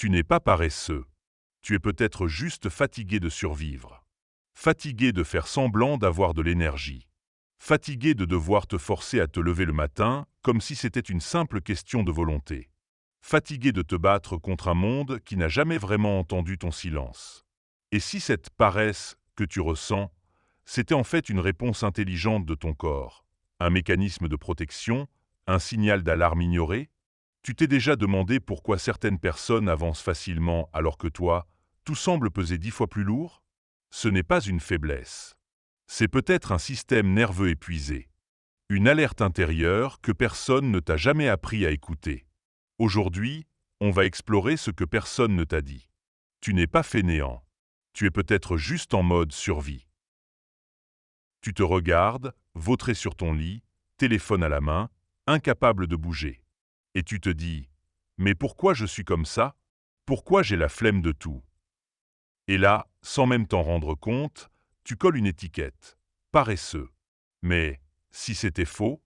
Tu n'es pas paresseux. Tu es peut-être juste fatigué de survivre. Fatigué de faire semblant d'avoir de l'énergie. Fatigué de devoir te forcer à te lever le matin comme si c'était une simple question de volonté. Fatigué de te battre contre un monde qui n'a jamais vraiment entendu ton silence. Et si cette paresse que tu ressens, c'était en fait une réponse intelligente de ton corps, un mécanisme de protection, un signal d'alarme ignoré? Tu t'es déjà demandé pourquoi certaines personnes avancent facilement alors que toi, tout semble peser 10 fois plus lourd? Ce n'est pas une faiblesse. C'est peut-être un système nerveux épuisé. Une alerte intérieure que personne ne t'a jamais appris à écouter. Aujourd'hui, on va explorer ce que personne ne t'a dit. Tu n'es pas fainéant. Tu es peut-être juste en mode survie. Tu te regardes, vautré sur ton lit, téléphone à la main, incapable de bouger. Et tu te dis « Mais pourquoi je suis comme ça? Pourquoi j'ai la flemme de tout ?» Et là, sans même t'en rendre compte, tu colles une étiquette « paresseux ». Mais si c'était faux?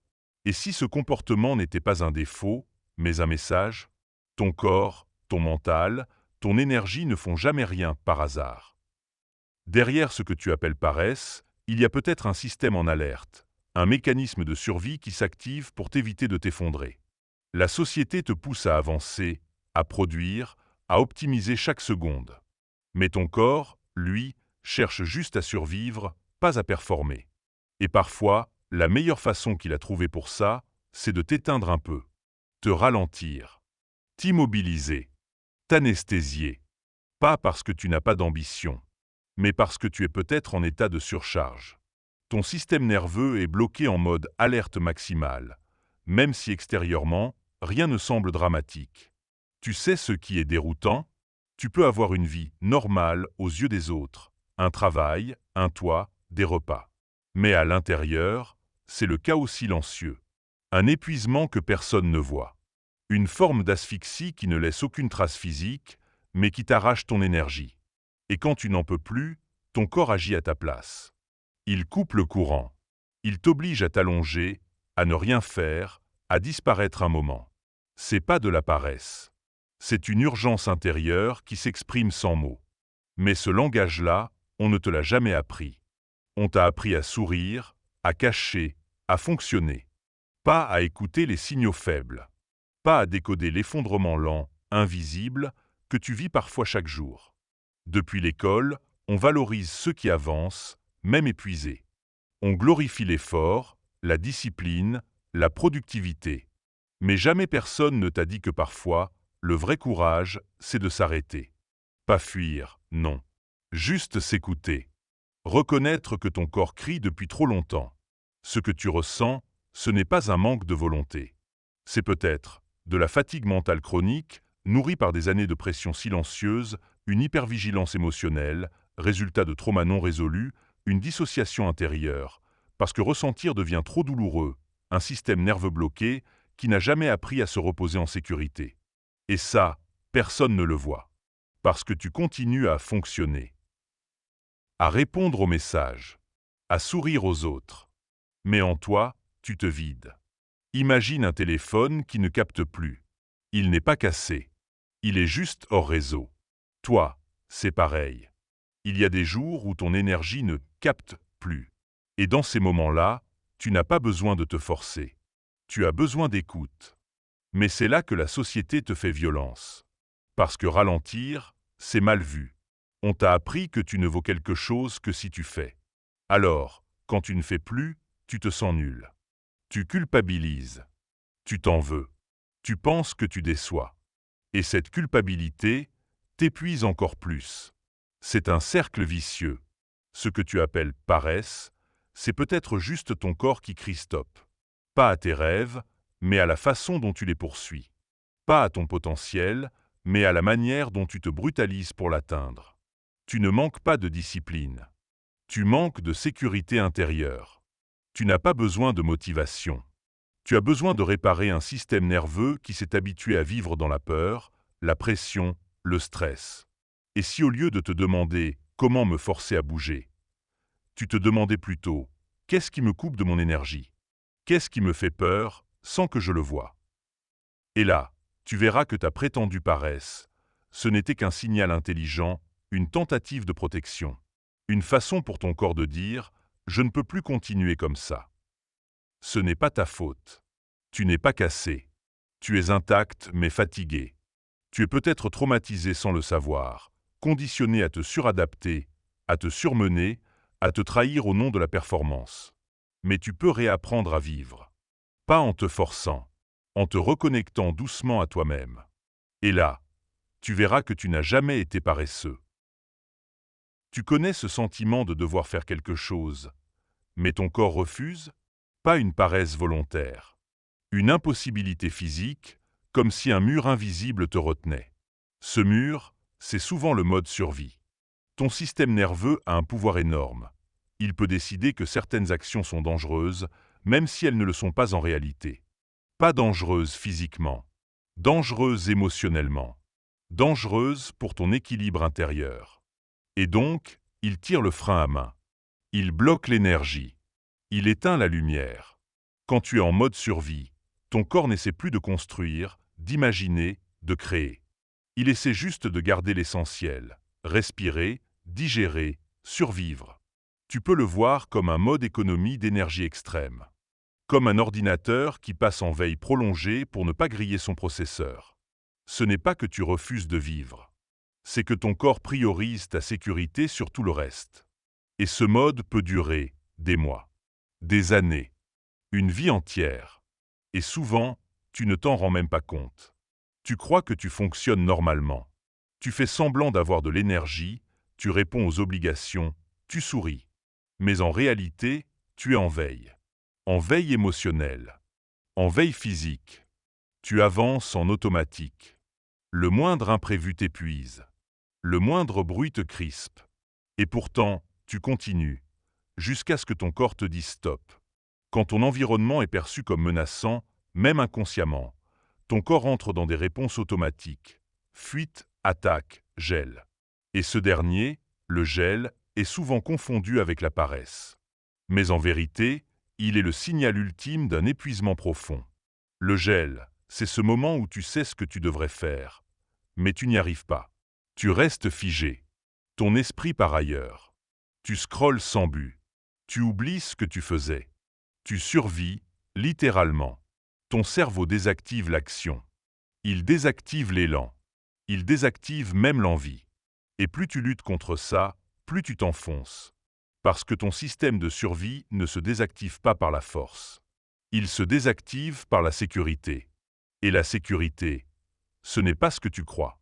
Et si ce comportement n'était pas un défaut, mais un message? Ton corps, ton mental, ton énergie ne font jamais rien par hasard. Derrière ce que tu appelles paresse, il y a peut-être un système en alerte, un mécanisme de survie qui s'active pour t'éviter de t'effondrer. La société te pousse à avancer, à produire, à optimiser chaque seconde. Mais ton corps, lui, cherche juste à survivre, pas à performer. Et parfois, la meilleure façon qu'il a trouvée pour ça, c'est de t'éteindre un peu, te ralentir, t'immobiliser, t'anesthésier. Pas parce que tu n'as pas d'ambition, mais parce que tu es peut-être en état de surcharge. Ton système nerveux est bloqué en mode alerte maximale, même si extérieurement, rien ne semble dramatique. Tu sais ce qui est déroutant? Tu peux avoir une vie normale aux yeux des autres, un travail, un toit, des repas. Mais à l'intérieur, c'est le chaos silencieux, un épuisement que personne ne voit. Une forme d'asphyxie qui ne laisse aucune trace physique, mais qui t'arrache ton énergie. Et quand tu n'en peux plus, ton corps agit à ta place. Il coupe le courant. Il t'oblige à t'allonger, à ne rien faire, à disparaître un moment. C'est pas de la paresse. C'est une urgence intérieure qui s'exprime sans mots. Mais ce langage-là, on ne te l'a jamais appris. On t'a appris à sourire, à cacher, à fonctionner. Pas à écouter les signaux faibles. Pas à décoder l'effondrement lent, invisible, que tu vis parfois chaque jour. Depuis l'école, on valorise ceux qui avancent, même épuisés. On glorifie l'effort, la discipline, la productivité. Mais jamais personne ne t'a dit que parfois, le vrai courage, c'est de s'arrêter. Pas fuir, non. Juste s'écouter. Reconnaître que ton corps crie depuis trop longtemps. Ce que tu ressens, ce n'est pas un manque de volonté. C'est peut-être de la fatigue mentale chronique, nourrie par des années de pression silencieuse, une hypervigilance émotionnelle, résultat de traumas non résolus, une dissociation intérieure, parce que ressentir devient trop douloureux, un système nerveux bloqué qui n'a jamais appris à se reposer en sécurité. Et ça, personne ne le voit. Parce que tu continues à fonctionner. À répondre aux messages. À sourire aux autres. Mais en toi, tu te vides. Imagine un téléphone qui ne capte plus. Il n'est pas cassé. Il est juste hors réseau. Toi, c'est pareil. Il y a des jours où ton énergie ne capte plus. Et dans ces moments-là, tu n'as pas besoin de te forcer. Tu as besoin d'écoute. Mais c'est là que la société te fait violence. Parce que ralentir, c'est mal vu. On t'a appris que tu ne vaux quelque chose que si tu fais. Alors, quand tu ne fais plus, tu te sens nul. Tu culpabilises. Tu t'en veux. Tu penses que tu déçois. Et cette culpabilité t'épuise encore plus. C'est un cercle vicieux. Ce que tu appelles paresse, c'est peut-être juste ton corps qui crie stop. Pas à tes rêves, mais à la façon dont tu les poursuis. Pas à ton potentiel, mais à la manière dont tu te brutalises pour l'atteindre. Tu ne manques pas de discipline. Tu manques de sécurité intérieure. Tu n'as pas besoin de motivation. Tu as besoin de réparer un système nerveux qui s'est habitué à vivre dans la peur, la pression, le stress. Et si au lieu de te demander « comment me forcer à bouger », tu te demandais plutôt « qu'est-ce qui me coupe de mon énergie ? Qu'est-ce qui me fait peur sans que je le voie ?» Et là, tu verras que ta prétendue paresse, Ce n'était qu'un signal intelligent, une tentative de protection. Une façon pour ton corps de dire « Je ne peux plus continuer comme ça ». Ce n'est pas ta faute. Tu n'es pas cassé. Tu es intact mais fatigué. Tu es peut-être traumatisé sans le savoir, conditionné à te suradapter, à te surmener, à te trahir au nom de la performance. Mais tu peux réapprendre à vivre. Pas en te forçant, en te reconnectant doucement à toi-même. Et là, tu verras que tu n'as jamais été paresseux. Tu connais ce sentiment de devoir faire quelque chose, mais ton corps refuse? Pas une paresse volontaire. Une impossibilité physique, comme si un mur invisible te retenait. Ce mur, c'est souvent le mode survie. Ton système nerveux a un pouvoir énorme. Il peut décider que certaines actions sont dangereuses, même si elles ne le sont pas en réalité. Pas dangereuses physiquement, dangereuses émotionnellement, dangereuses pour ton équilibre intérieur. Et donc, il tire le frein à main. Il bloque l'énergie. Il éteint la lumière. Quand tu es en mode survie, ton corps n'essaie plus de construire, d'imaginer, de créer. Il essaie juste de garder l'essentiel, respirer, digérer, survivre. Tu peux le voir comme un mode économie d'énergie extrême. Comme un ordinateur qui passe en veille prolongée pour ne pas griller son processeur. Ce n'est pas que tu refuses de vivre. C'est que ton corps priorise ta sécurité sur tout le reste. Et ce mode peut durer des mois, des années, une vie entière. Et souvent, tu ne t'en rends même pas compte. Tu crois que tu fonctionnes normalement. Tu fais semblant d'avoir de l'énergie, tu réponds aux obligations, tu souris. Mais en réalité, tu es en veille. En veille émotionnelle. En veille physique. Tu avances en automatique. Le moindre imprévu t'épuise. Le moindre bruit te crispe. Et pourtant, tu continues, jusqu'à ce que ton corps te dise stop. Quand ton environnement est perçu comme menaçant, même inconsciemment, ton corps entre dans des réponses automatiques. Fuite, attaque, gel. Et ce dernier, le gel, est souvent confondu avec la paresse. Mais en vérité, il est le signal ultime d'un épuisement profond. Le gel, c'est ce moment où tu sais ce que tu devrais faire, mais tu n'y arrives pas. Tu restes figé. Ton esprit part ailleurs. Tu scrolles sans but. Tu oublies ce que tu faisais. Tu survis, littéralement. Ton cerveau désactive l'action. Il désactive l'élan. Il désactive même l'envie. Et plus tu luttes contre ça, plus tu t'enfonces. Parce que ton système de survie ne se désactive pas par la force. Il se désactive par la sécurité. Et la sécurité, ce n'est pas ce que tu crois.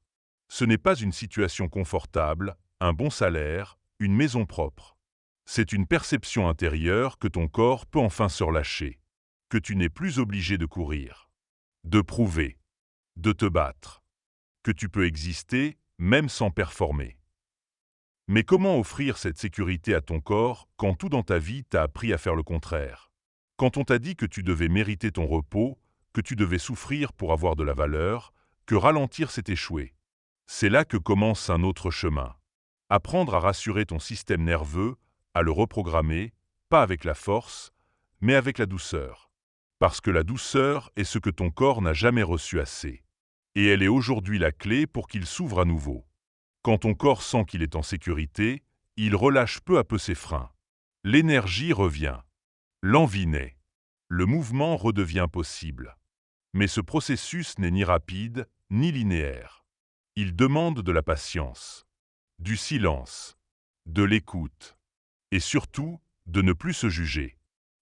Ce n'est pas une situation confortable, un bon salaire, une maison propre. C'est une perception intérieure que ton corps peut enfin se relâcher, que tu n'es plus obligé de courir, de prouver, de te battre, que tu peux exister même sans performer. Mais comment offrir cette sécurité à ton corps quand tout dans ta vie t'a appris à faire le contraire? Quand on t'a dit que tu devais mériter ton repos, que tu devais souffrir pour avoir de la valeur, que ralentir c'est échouer. C'est là que commence un autre chemin. Apprendre à rassurer ton système nerveux, à le reprogrammer, pas avec la force, mais avec la douceur. Parce que la douceur est ce que ton corps n'a jamais reçu assez. Et elle est aujourd'hui la clé pour qu'il s'ouvre à nouveau. Quand ton corps sent qu'il est en sécurité, il relâche peu à peu ses freins. L'énergie revient. L'envie naît. Le mouvement redevient possible. Mais ce processus n'est ni rapide, ni linéaire. Il demande de la patience, du silence, de l'écoute, et surtout, de ne plus se juger.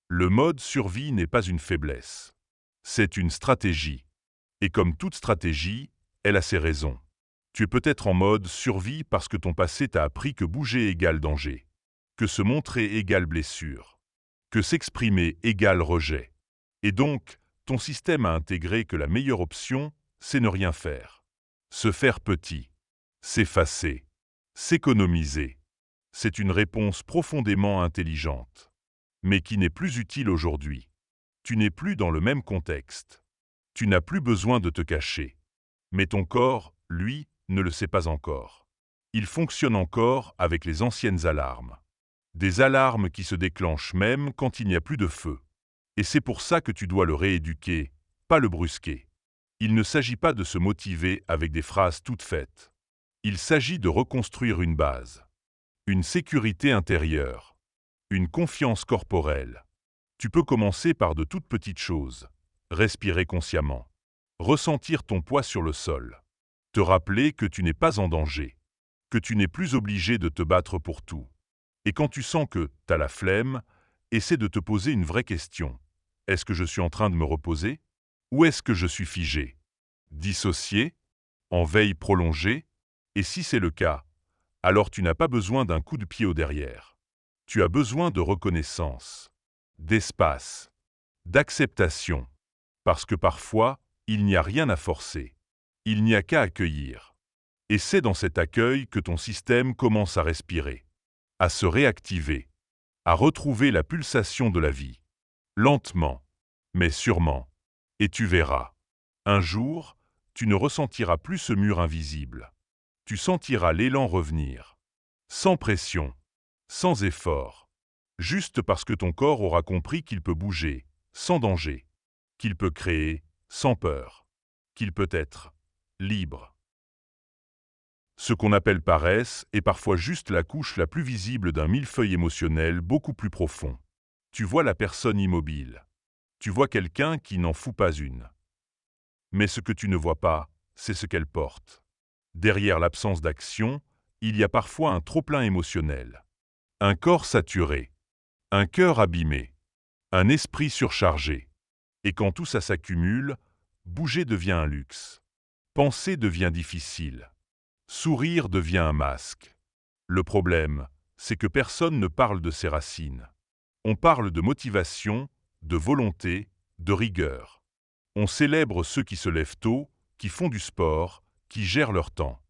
Le mode survie n'est pas une faiblesse. C'est une stratégie. Et comme toute stratégie, elle a ses raisons. Tu es peut-être en mode survie parce que ton passé t'a appris que bouger égale danger, que se montrer égale blessure, que s'exprimer égale rejet. Et donc, ton système a intégré que la meilleure option, c'est ne rien faire. Se faire petit, s'effacer, s'économiser. C'est une réponse profondément intelligente, mais qui n'est plus utile aujourd'hui. Tu n'es plus dans le même contexte. Tu n'as plus besoin de te cacher. Mais ton corps, lui, ne le sait pas encore. Il fonctionne encore avec les anciennes alarmes. Des alarmes qui se déclenchent même quand il n'y a plus de feu. Et c'est pour ça que tu dois le rééduquer, pas le brusquer. Il ne s'agit pas de se motiver avec des phrases toutes faites. Il s'agit de reconstruire une base, une sécurité intérieure, une confiance corporelle. Tu peux commencer par de toutes petites choses. Respirer consciemment, ressentir ton poids sur le sol, te rappeler que tu n'es pas en danger, que tu n'es plus obligé de te battre pour tout. Et quand tu sens que tu as la flemme, essaie de te poser une vraie question. Est-ce que je suis en train de me reposer? Ou est-ce que je suis figé? Dissocié? En veille prolongée? Et si c'est le cas, alors tu n'as pas besoin d'un coup de pied au derrière. Tu as besoin de reconnaissance, d'espace, d'acceptation. Parce que parfois, il n'y a rien à forcer. Il n'y a qu'à accueillir. Et c'est dans cet accueil que ton système commence à respirer, à se réactiver, à retrouver la pulsation de la vie. Lentement, mais sûrement. Et tu verras. Un jour, tu ne ressentiras plus ce mur invisible. Tu sentiras l'élan revenir. Sans pression, sans effort. Juste parce que ton corps aura compris qu'il peut bouger, sans danger. Qu'il peut créer, sans peur. Qu'il peut être libre. Ce qu'on appelle paresse est parfois juste la couche la plus visible d'un millefeuille émotionnel beaucoup plus profond. Tu vois la personne immobile. Tu vois quelqu'un qui n'en fout pas une. Mais ce que tu ne vois pas, c'est ce qu'elle porte. Derrière l'absence d'action, il y a parfois un trop-plein émotionnel. Un corps saturé. Un cœur abîmé. Un esprit surchargé. Et quand tout ça s'accumule, bouger devient un luxe. Penser devient difficile. Sourire devient un masque. Le problème, c'est que personne ne parle de ses racines. On parle de motivation, de volonté, de rigueur. On célèbre ceux qui se lèvent tôt, qui font du sport, qui gèrent leur temps.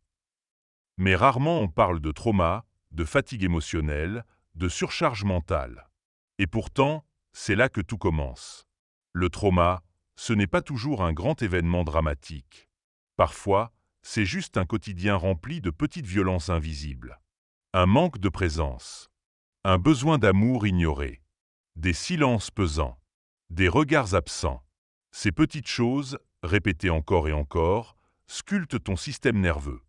Mais rarement on parle de trauma, de fatigue émotionnelle, de surcharge mentale. Et pourtant, c'est là que tout commence. Le trauma, ce n'est pas toujours un grand événement dramatique. Parfois, c'est juste un quotidien rempli de petites violences invisibles. Un manque de présence. Un besoin d'amour ignoré. Des silences pesants. Des regards absents. Ces petites choses, répétées encore et encore, sculptent ton système nerveux.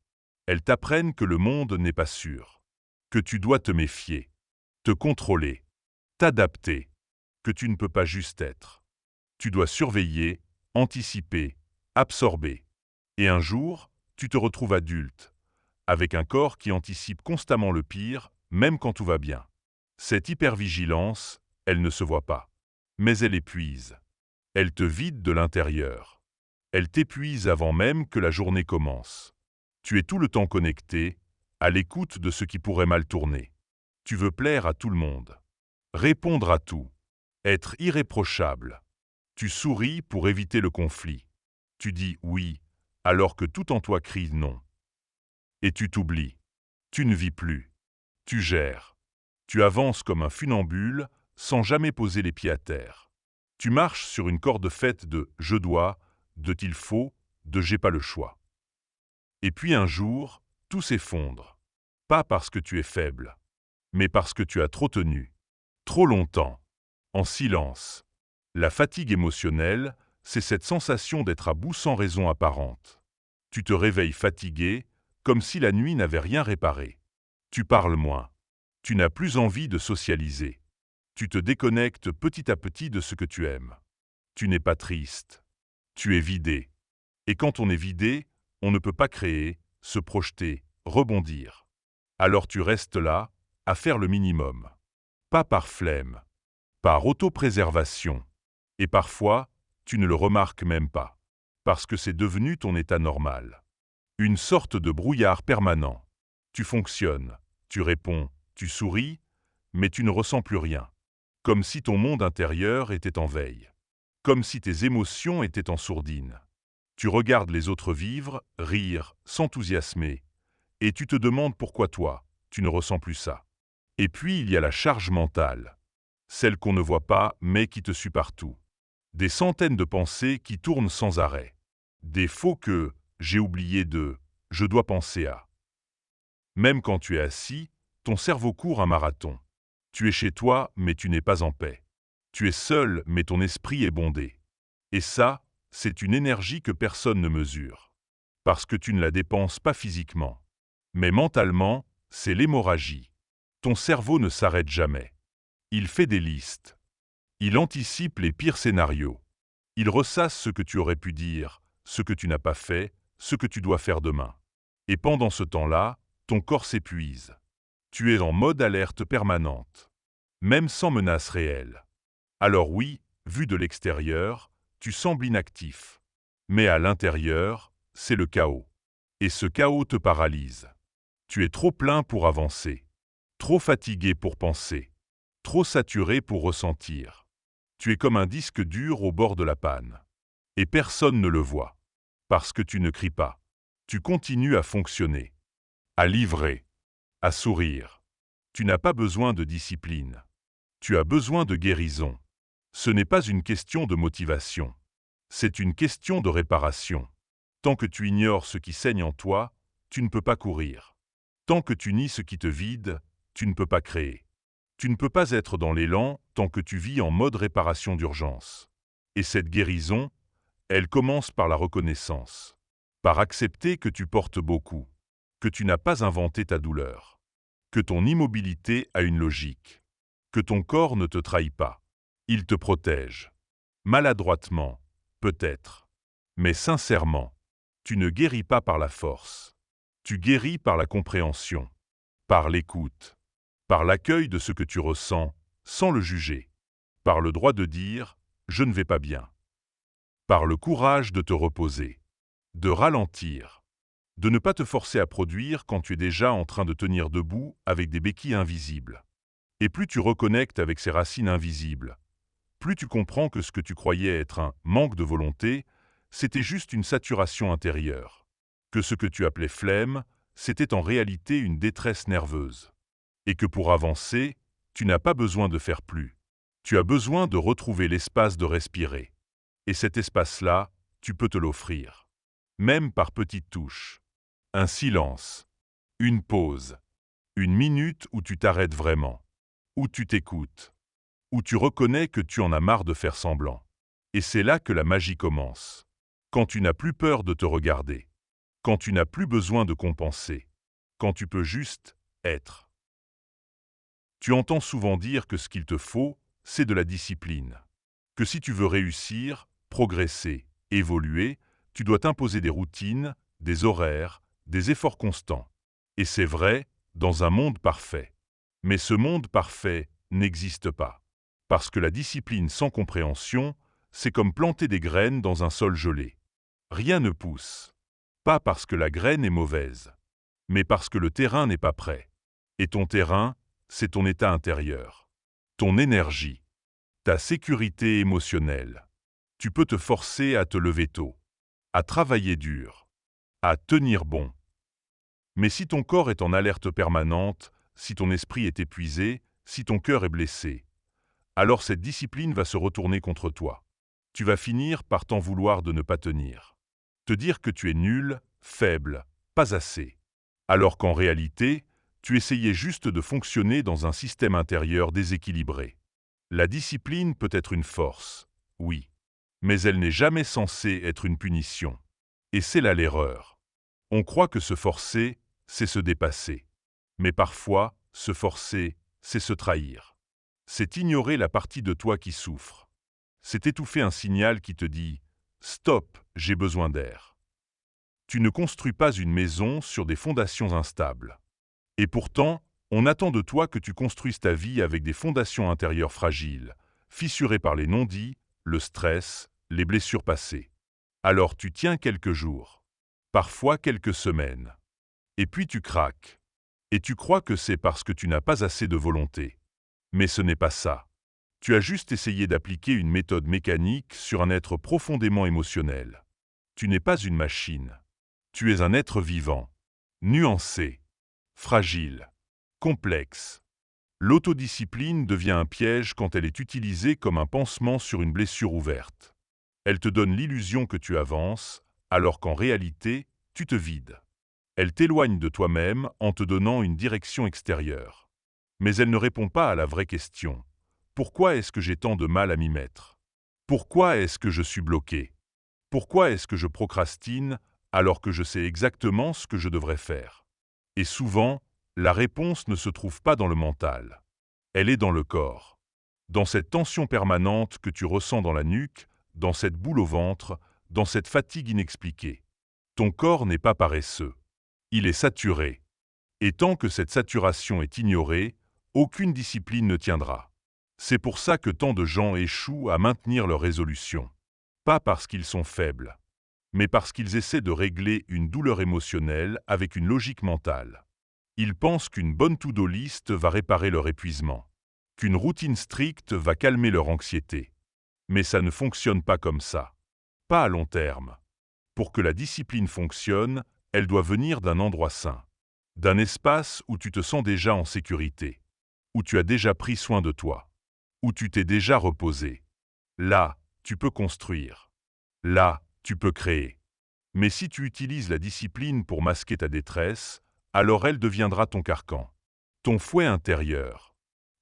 Elles t'apprennent que le monde n'est pas sûr. Que tu dois te méfier. Te contrôler. T'adapter. Que tu ne peux pas juste être. Tu dois surveiller, anticiper, absorber. Et un jour, tu te retrouves adulte, avec un corps qui anticipe constamment le pire, même quand tout va bien. Cette hypervigilance, elle ne se voit pas. Mais elle épuise. Elle te vide de l'intérieur. Elle t'épuise avant même que la journée commence. Tu es tout le temps connecté, à l'écoute de ce qui pourrait mal tourner. Tu veux plaire à tout le monde. Répondre à tout. Être irréprochable. Tu souris pour éviter le conflit. Tu dis oui, alors que tout en toi crie non. Et tu t'oublies. Tu ne vis plus. Tu gères. Tu avances comme un funambule, sans jamais poser les pieds à terre. Tu marches sur une corde faite de « je dois », de « il faut », de « j'ai pas le choix ». Et puis un jour, tout s'effondre. Pas parce que tu es faible, mais parce que tu as trop tenu. Trop longtemps. En silence. La fatigue émotionnelle, c'est cette sensation d'être à bout sans raison apparente. Tu te réveilles fatigué, comme si la nuit n'avait rien réparé. Tu parles moins. Tu n'as plus envie de socialiser. Tu te déconnectes petit à petit de ce que tu aimes. Tu n'es pas triste. Tu es vidé. Et quand on est vidé, on ne peut pas créer, se projeter, rebondir. Alors tu restes là, à faire le minimum. Pas par flemme, par autopréservation. Et parfois, tu ne le remarques même pas. Parce que c'est devenu ton état normal. Une sorte de brouillard permanent. Tu fonctionnes, tu réponds, tu souris, mais tu ne ressens plus rien. Comme si ton monde intérieur était en veille. Comme si tes émotions étaient en sourdine. Tu regardes les autres vivre, rire, s'enthousiasmer, et tu te demandes pourquoi toi, tu ne ressens plus ça. Et puis il y a la charge mentale. Celle qu'on ne voit pas, mais qui te suit partout. Des centaines de pensées qui tournent sans arrêt. Des faux que « j'ai oublié de »,« je dois penser à ». Même quand tu es assis, ton cerveau court un marathon. Tu es chez toi, mais tu n'es pas en paix. Tu es seul, mais ton esprit est bondé. Et ça, c'est une énergie que personne ne mesure. Parce que tu ne la dépenses pas physiquement. Mais mentalement, c'est l'hémorragie. Ton cerveau ne s'arrête jamais. Il fait des listes. Il anticipe les pires scénarios. Il ressasse ce que tu aurais pu dire, ce que tu n'as pas fait, ce que tu dois faire demain. Et pendant ce temps-là, ton corps s'épuise. Tu es en mode alerte permanente, même sans menace réelle. Alors oui, vu de l'extérieur, tu sembles inactif. Mais à l'intérieur, c'est le chaos. Et ce chaos te paralyse. Tu es trop plein pour avancer, trop fatigué pour penser, trop saturé pour ressentir. Tu es comme un disque dur au bord de la panne. Et personne ne le voit. Parce que tu ne cries pas. Tu continues à fonctionner, à livrer, à sourire. Tu n'as pas besoin de discipline. Tu as besoin de guérison. Ce n'est pas une question de motivation. C'est une question de réparation. Tant que tu ignores ce qui saigne en toi, tu ne peux pas courir. Tant que tu nies ce qui te vide, tu ne peux pas créer. Tu ne peux pas être dans l'élan tant que tu vis en mode réparation d'urgence. Et cette guérison, elle commence par la reconnaissance. Par accepter que tu portes beaucoup, que tu n'as pas inventé ta douleur, que ton immobilité a une logique, que ton corps ne te trahit pas. Il te protège. Maladroitement, peut-être. Mais sincèrement, tu ne guéris pas par la force. Tu guéris par la compréhension, par l'écoute, par l'accueil de ce que tu ressens, sans le juger, par le droit de dire « je ne vais pas bien », par le courage de te reposer, de ralentir, de ne pas te forcer à produire quand tu es déjà en train de tenir debout avec des béquilles invisibles. Et plus tu reconnectes avec ces racines invisibles, plus tu comprends que ce que tu croyais être un manque de volonté, c'était juste une saturation intérieure. Que ce que tu appelais flemme, c'était en réalité une détresse nerveuse. Et que pour avancer, tu n'as pas besoin de faire plus. Tu as besoin de retrouver l'espace de respirer. Et cet espace-là, tu peux te l'offrir. Même par petites touches. Un silence. Une pause. Une minute où tu t'arrêtes vraiment. Où tu t'écoutes. Où tu reconnais que tu en as marre de faire semblant. Et c'est là que la magie commence. Quand tu n'as plus peur de te regarder. Quand tu n'as plus besoin de compenser. Quand tu peux juste être. Tu entends souvent dire que ce qu'il te faut, c'est de la discipline. Que si tu veux réussir, progresser, évoluer, tu dois t'imposer des routines, des horaires, des efforts constants. Et c'est vrai, dans un monde parfait. Mais ce monde parfait n'existe pas. Parce que la discipline sans compréhension, c'est comme planter des graines dans un sol gelé. Rien ne pousse. Pas parce que la graine est mauvaise, mais parce que le terrain n'est pas prêt. Et ton terrain, c'est ton état intérieur, ton énergie, ta sécurité émotionnelle. Tu peux te forcer à te lever tôt, à travailler dur, à tenir bon. Mais si ton corps est en alerte permanente, si ton esprit est épuisé, si ton cœur est blessé, alors cette discipline va se retourner contre toi. Tu vas finir par t'en vouloir de ne pas tenir. Te dire que tu es nul, faible, pas assez. Alors qu'en réalité, tu essayais juste de fonctionner dans un système intérieur déséquilibré. La discipline peut être une force, oui, mais elle n'est jamais censée être une punition. Et c'est là l'erreur. On croit que se forcer, c'est se dépasser. Mais parfois, se forcer, c'est se trahir. C'est ignorer la partie de toi qui souffre. C'est étouffer un signal qui te dit « Stop, j'ai besoin d'air ». Tu ne construis pas une maison sur des fondations instables. Et pourtant, on attend de toi que tu construises ta vie avec des fondations intérieures fragiles, fissurées par les non-dits, le stress, les blessures passées. Alors tu tiens quelques jours, parfois quelques semaines. Et puis tu craques. Et tu crois que c'est parce que tu n'as pas assez de volonté. Mais ce n'est pas ça. Tu as juste essayé d'appliquer une méthode mécanique sur un être profondément émotionnel. Tu n'es pas une machine. Tu es un être vivant, nuancé, fragile, complexe. L'autodiscipline devient un piège quand elle est utilisée comme un pansement sur une blessure ouverte. Elle te donne l'illusion que tu avances, alors qu'en réalité, tu te vides. Elle t'éloigne de toi-même en te donnant une direction extérieure. Mais elle ne répond pas à la vraie question. Pourquoi est-ce que j'ai tant de mal à m'y mettre? Pourquoi est-ce que je suis bloqué? Pourquoi est-ce que je procrastine alors que je sais exactement ce que je devrais faire? Et souvent, la réponse ne se trouve pas dans le mental. Elle est dans le corps. Dans cette tension permanente que tu ressens dans la nuque, dans cette boule au ventre, dans cette fatigue inexpliquée. Ton corps n'est pas paresseux. Il est saturé. Et tant que cette saturation est ignorée, aucune discipline ne tiendra. C'est pour ça que tant de gens échouent à maintenir leur résolution. Pas parce qu'ils sont faibles, mais parce qu'ils essaient de régler une douleur émotionnelle avec une logique mentale. Ils pensent qu'une bonne to-do list va réparer leur épuisement, qu'une routine stricte va calmer leur anxiété. Mais ça ne fonctionne pas comme ça. Pas à long terme. Pour que la discipline fonctionne, elle doit venir d'un endroit sain, d'un espace où tu te sens déjà en sécurité, où tu as déjà pris soin de toi, où tu t'es déjà reposé. Là, tu peux construire. Là, tu peux créer. Mais si tu utilises la discipline pour masquer ta détresse, alors elle deviendra ton carcan, ton fouet intérieur.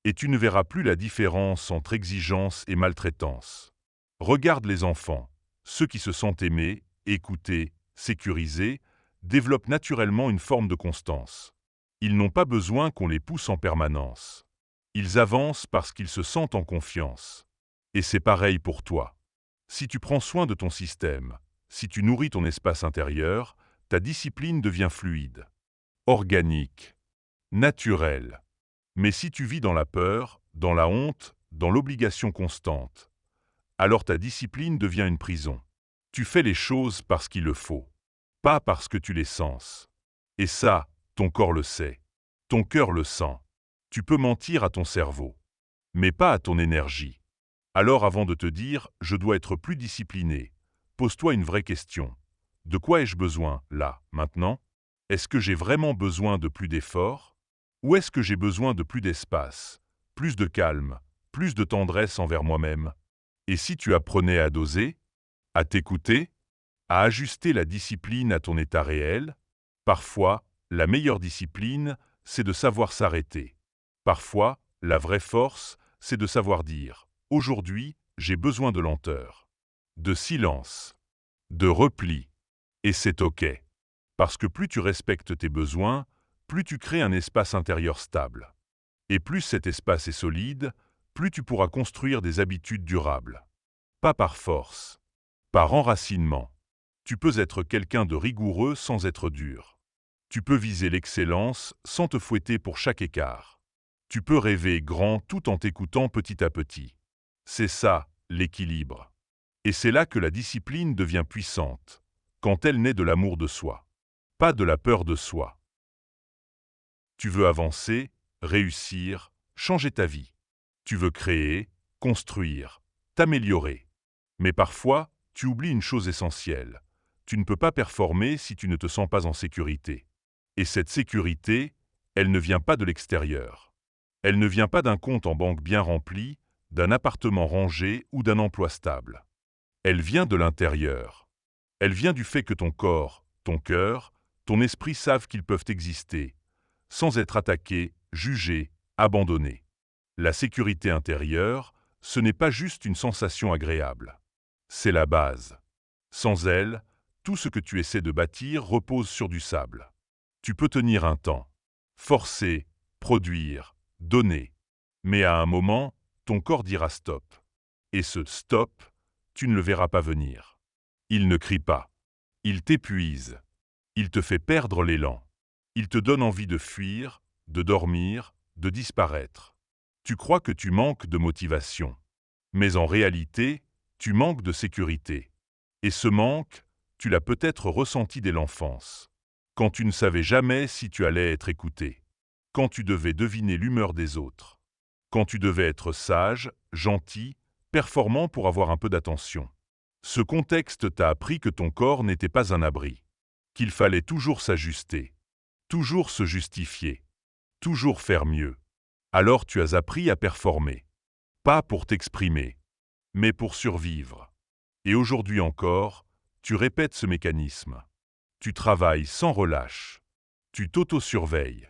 Et tu ne verras plus la différence entre exigence et maltraitance. Regarde les enfants, ceux qui se sentent aimés, écoutés, sécurisés, développent naturellement une forme de constance. Ils n'ont pas besoin qu'on les pousse en permanence. Ils avancent parce qu'ils se sentent en confiance. Et c'est pareil pour toi. Si tu prends soin de ton système, si tu nourris ton espace intérieur, ta discipline devient fluide, organique, naturelle. Mais si tu vis dans la peur, dans la honte, dans l'obligation constante, alors ta discipline devient une prison. Tu fais les choses parce qu'il le faut, pas parce que tu les sens. Et ça, ton corps le sait, ton cœur le sent. Tu peux mentir à ton cerveau, mais pas à ton énergie. Alors avant de te dire « je dois être plus discipliné », pose-toi une vraie question. De quoi ai-je besoin, là, maintenant? Est-ce que j'ai vraiment besoin de plus d'efforts? Ou est-ce que j'ai besoin de plus d'espace, plus de calme, plus de tendresse envers moi-même? Et si tu apprenais à doser, à t'écouter, à ajuster la discipline à ton état réel? Parfois, la meilleure discipline, c'est de savoir s'arrêter. Parfois, la vraie force, c'est de savoir dire « aujourd'hui, j'ai besoin de lenteur, de silence, de repli ». Et c'est OK. Parce que plus tu respectes tes besoins, plus tu crées un espace intérieur stable. Et plus cet espace est solide, plus tu pourras construire des habitudes durables. Pas par force, par enracinement. Tu peux être quelqu'un de rigoureux sans être dur. Tu peux viser l'excellence sans te fouetter pour chaque écart. Tu peux rêver grand tout en t'écoutant petit à petit. C'est ça, l'équilibre. Et c'est là que la discipline devient puissante, quand elle naît de l'amour de soi, pas de la peur de soi. Tu veux avancer, réussir, changer ta vie. Tu veux créer, construire, t'améliorer. Mais parfois, tu oublies une chose essentielle. Tu ne peux pas performer si tu ne te sens pas en sécurité. Et cette sécurité, elle ne vient pas de l'extérieur. Elle ne vient pas d'un compte en banque bien rempli, d'un appartement rangé ou d'un emploi stable. Elle vient de l'intérieur. Elle vient du fait que ton corps, ton cœur, ton esprit savent qu'ils peuvent exister, sans être attaqués, jugés, abandonnés. La sécurité intérieure, ce n'est pas juste une sensation agréable. C'est la base. Sans elle, tout ce que tu essaies de bâtir repose sur du sable. Tu peux tenir un temps, forcer, produire, donner. Mais à un moment, ton corps dira stop. Et ce stop, tu ne le verras pas venir. Il ne crie pas. Il t'épuise. Il te fait perdre l'élan. Il te donne envie de fuir, de dormir, de disparaître. Tu crois que tu manques de motivation. Mais en réalité, tu manques de sécurité. Et ce manque, tu l'as peut-être ressenti dès l'enfance. Quand tu ne savais jamais si tu allais être écouté. Quand tu devais deviner l'humeur des autres. Quand tu devais être sage, gentil, performant pour avoir un peu d'attention. Ce contexte t'a appris que ton corps n'était pas un abri. Qu'il fallait toujours s'ajuster. Toujours se justifier. Toujours faire mieux. Alors tu as appris à performer. Pas pour t'exprimer, mais pour survivre. Et aujourd'hui encore, tu répètes ce mécanisme. Tu travailles sans relâche. Tu t'auto-surveilles.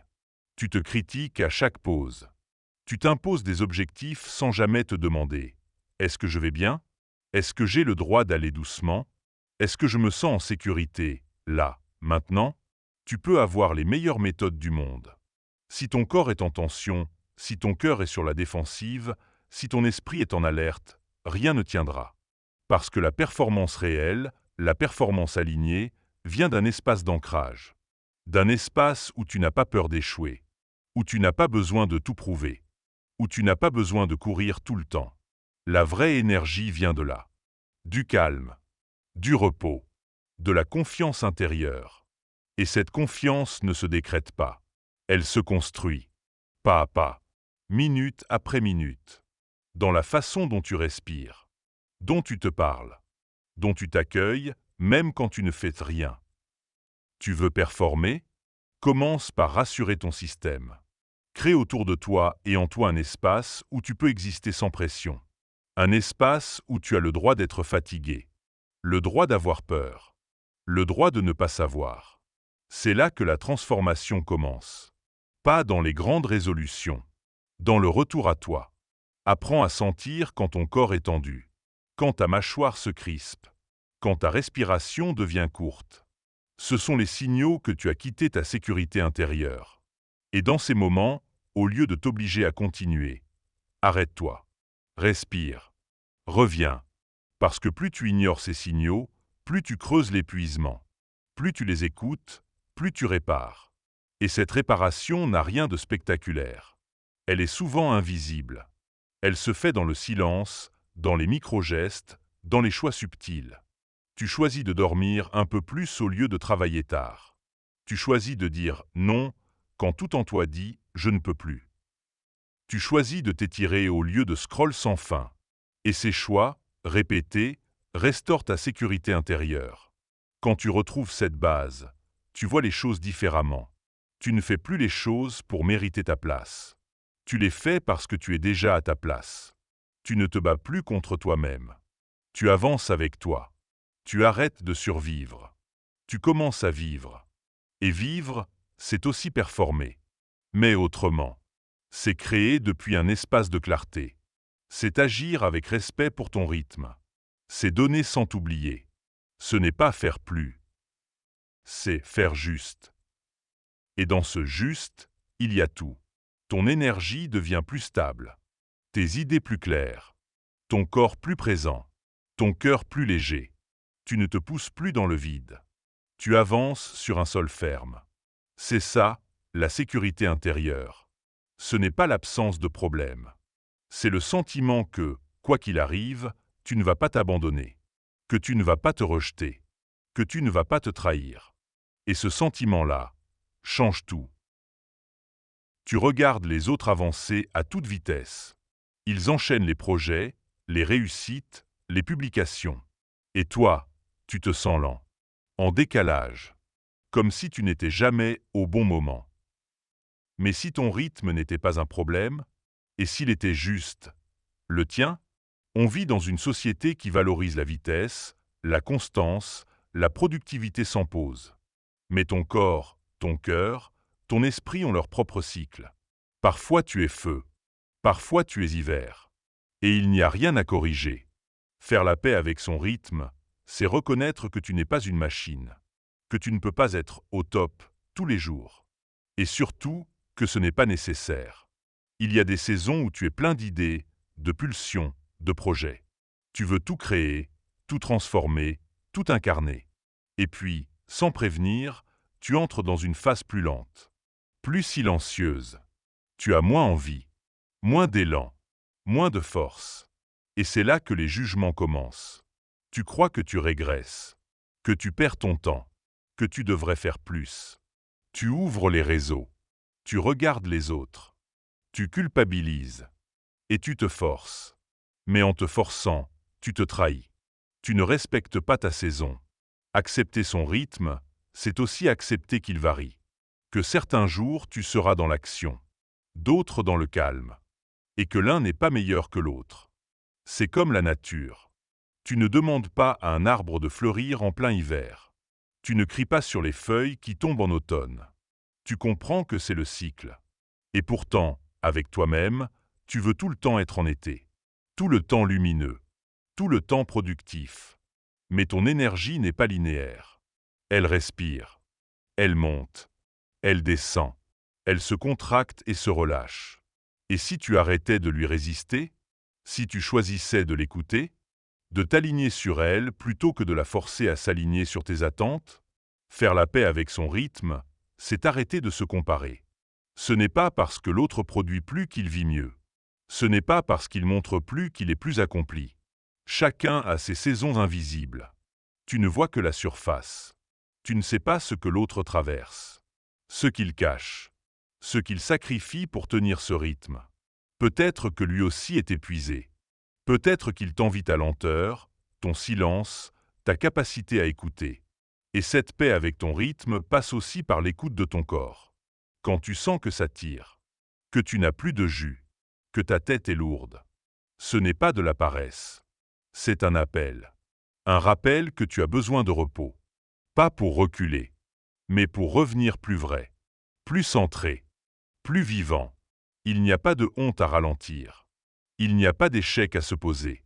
Tu te critiques à chaque pause. Tu t'imposes des objectifs sans jamais te demander « Est-ce que je vais bien? Est-ce que j'ai le droit d'aller doucement? Est-ce que je me sens en sécurité, là, maintenant ?» Tu peux avoir les meilleures méthodes du monde. Si ton corps est en tension, si ton cœur est sur la défensive, si ton esprit est en alerte, rien ne tiendra. Parce que la performance réelle, la performance alignée, vient d'un espace d'ancrage. D'un espace où tu n'as pas peur d'échouer, où tu n'as pas besoin de tout prouver, où tu n'as pas besoin de courir tout le temps. La vraie énergie vient de là. Du calme, du repos, de la confiance intérieure. Et cette confiance ne se décrète pas. Elle se construit, pas à pas, minute après minute, dans la façon dont tu respires, dont tu te parles, dont tu t'accueilles, même quand tu ne fais rien. Tu veux performer? Commence par rassurer ton système. Crée autour de toi et en toi un espace où tu peux exister sans pression. Un espace où tu as le droit d'être fatigué, le droit d'avoir peur, le droit de ne pas savoir. C'est là que la transformation commence. Pas dans les grandes résolutions, dans le retour à toi. Apprends à sentir quand ton corps est tendu, quand ta mâchoire se crispe, quand ta respiration devient courte. Ce sont les signaux que tu as quitté ta sécurité intérieure. Et dans ces moments, au lieu de t'obliger à continuer, arrête-toi, respire, reviens. Parce que plus tu ignores ces signaux, plus tu creuses l'épuisement. Plus tu les écoutes, plus tu répares. Et cette réparation n'a rien de spectaculaire. Elle est souvent invisible. Elle se fait dans le silence, dans les micro-gestes, dans les choix subtils. Tu choisis de dormir un peu plus au lieu de travailler tard. Tu choisis de dire non quand tout en toi dit « je ne peux plus ». Tu choisis de t'étirer au lieu de scroll sans fin. Et ces choix, répétés, restaurent ta sécurité intérieure. Quand tu retrouves cette base, tu vois les choses différemment. Tu ne fais plus les choses pour mériter ta place. Tu les fais parce que tu es déjà à ta place. Tu ne te bats plus contre toi-même. Tu avances avec toi. Tu arrêtes de survivre. Tu commences à vivre. Et vivre, c'est aussi performer. Mais autrement. C'est créer depuis un espace de clarté. C'est agir avec respect pour ton rythme. C'est donner sans t'oublier. Ce n'est pas faire plus. C'est faire juste. Et dans ce juste, il y a tout. Ton énergie devient plus stable. Tes idées plus claires. Ton corps plus présent. Ton cœur plus léger. Tu ne te pousses plus dans le vide. Tu avances sur un sol ferme. C'est ça, la sécurité intérieure. Ce n'est pas l'absence de problème. C'est le sentiment que, quoi qu'il arrive, tu ne vas pas t'abandonner, que tu ne vas pas te rejeter, que tu ne vas pas te trahir. Et ce sentiment-là change tout. Tu regardes les autres avancer à toute vitesse. Ils enchaînent les projets, les réussites, les publications. Et toi, tu te sens lent, en décalage, comme si tu n'étais jamais au bon moment. Mais si ton rythme n'était pas un problème, et s'il était juste, le tien, on vit dans une société qui valorise la vitesse, la constance, la productivité sans pause. Mais ton corps, ton cœur, ton esprit ont leur propre cycle. Parfois tu es feu, parfois tu es hiver. Et il n'y a rien à corriger. Faire la paix avec son rythme, c'est reconnaître que tu n'es pas une machine, que tu ne peux pas être au top tous les jours. Et surtout, que ce n'est pas nécessaire. Il y a des saisons où tu es plein d'idées, de pulsions, de projets. Tu veux tout créer, tout transformer, tout incarner. Et puis, sans prévenir, tu entres dans une phase plus lente, plus silencieuse. Tu as moins envie, moins d'élan, moins de force. Et c'est là que les jugements commencent. Tu crois que tu régresses, que tu perds ton temps, que tu devrais faire plus. Tu ouvres les réseaux, tu regardes les autres, tu culpabilises, et tu te forces. Mais en te forçant, tu te trahis. Tu ne respectes pas ta saison. Accepter son rythme, c'est aussi accepter qu'il varie. Que certains jours tu seras dans l'action, d'autres dans le calme, et que l'un n'est pas meilleur que l'autre. C'est comme la nature. Tu ne demandes pas à un arbre de fleurir en plein hiver. Tu ne cries pas sur les feuilles qui tombent en automne. Tu comprends que c'est le cycle. Et pourtant, avec toi-même, tu veux tout le temps être en été, tout le temps lumineux, tout le temps productif. Mais ton énergie n'est pas linéaire. Elle respire. Elle monte. Elle descend. Elle se contracte et se relâche. Et si tu arrêtais de lui résister? Si tu choisissais de l'écouter? De t'aligner sur elle plutôt que de la forcer à s'aligner sur tes attentes? Faire la paix avec son rythme, c'est arrêter de se comparer. Ce n'est pas parce que l'autre produit plus qu'il vit mieux. Ce n'est pas parce qu'il montre plus qu'il est plus accompli. Chacun a ses saisons invisibles. Tu ne vois que la surface. Tu ne sais pas ce que l'autre traverse, ce qu'il cache, ce qu'il sacrifie pour tenir ce rythme. Peut-être que lui aussi est épuisé. Peut-être qu'il t'envie ta lenteur, ton silence, ta capacité à écouter. Et cette paix avec ton rythme passe aussi par l'écoute de ton corps. Quand tu sens que ça tire, que tu n'as plus de jus, que ta tête est lourde, ce n'est pas de la paresse. C'est un appel. Un rappel que tu as besoin de repos. Pas pour reculer, mais pour revenir plus vrai, plus centré, plus vivant. Il n'y a pas de honte à ralentir. Il n'y a pas d'échec à se poser.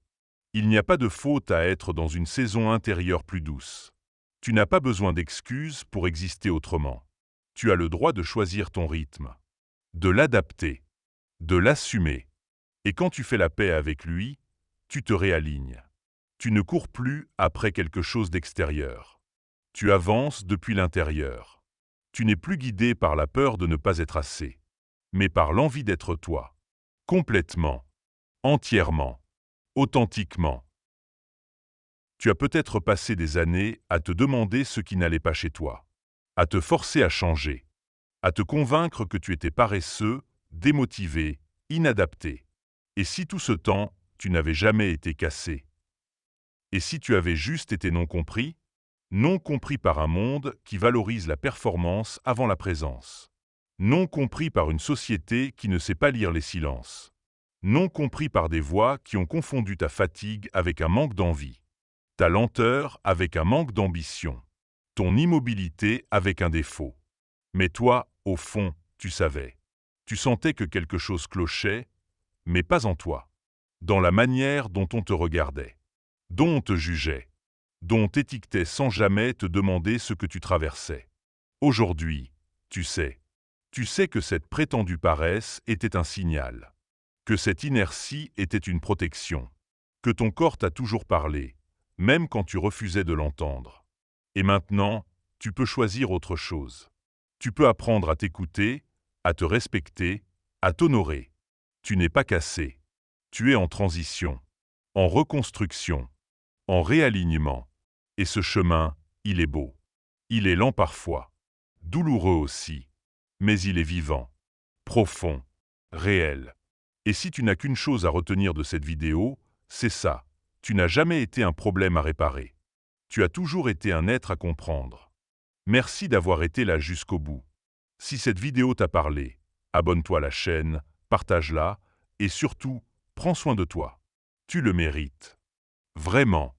Il n'y a pas de faute à être dans une saison intérieure plus douce. Tu n'as pas besoin d'excuses pour exister autrement. Tu as le droit de choisir ton rythme, de l'adapter, de l'assumer. Et quand tu fais la paix avec lui, tu te réalignes. Tu ne cours plus après quelque chose d'extérieur. Tu avances depuis l'intérieur. Tu n'es plus guidé par la peur de ne pas être assez, mais par l'envie d'être toi, complètement, entièrement, authentiquement. Tu as peut-être passé des années à te demander ce qui n'allait pas chez toi, à te forcer à changer, à te convaincre que tu étais paresseux, démotivé, inadapté. Et si tout ce temps, tu n'avais jamais été cassé? Et si tu avais juste été non compris par un monde qui valorise la performance avant la présence. Non compris par une société qui ne sait pas lire les silences. Non compris par des voix qui ont confondu ta fatigue avec un manque d'envie. Ta lenteur avec un manque d'ambition. Ton immobilité avec un défaut. Mais toi, au fond, tu savais. Tu sentais que quelque chose clochait, mais pas en toi. Dans la manière dont on te regardait, dont on te jugeait, dont on t'étiquetait sans jamais te demander ce que tu traversais. Aujourd'hui, tu sais que cette prétendue paresse était un signal, que cette inertie était une protection, que ton corps t'a toujours parlé, même quand tu refusais de l'entendre. Et maintenant, tu peux choisir autre chose. Tu peux apprendre à t'écouter, à te respecter, à t'honorer. Tu n'es pas cassé. Tu es en transition, en reconstruction, en réalignement. Et ce chemin, il est beau. Il est lent parfois, douloureux aussi, mais il est vivant, profond, réel. Et si tu n'as qu'une chose à retenir de cette vidéo, c'est ça. Tu n'as jamais été un problème à réparer. Tu as toujours été un être à comprendre. Merci d'avoir été là jusqu'au bout. Si cette vidéo t'a parlé, abonne-toi à la chaîne, partage-la et surtout, prends soin de toi. Tu le mérites. Vraiment.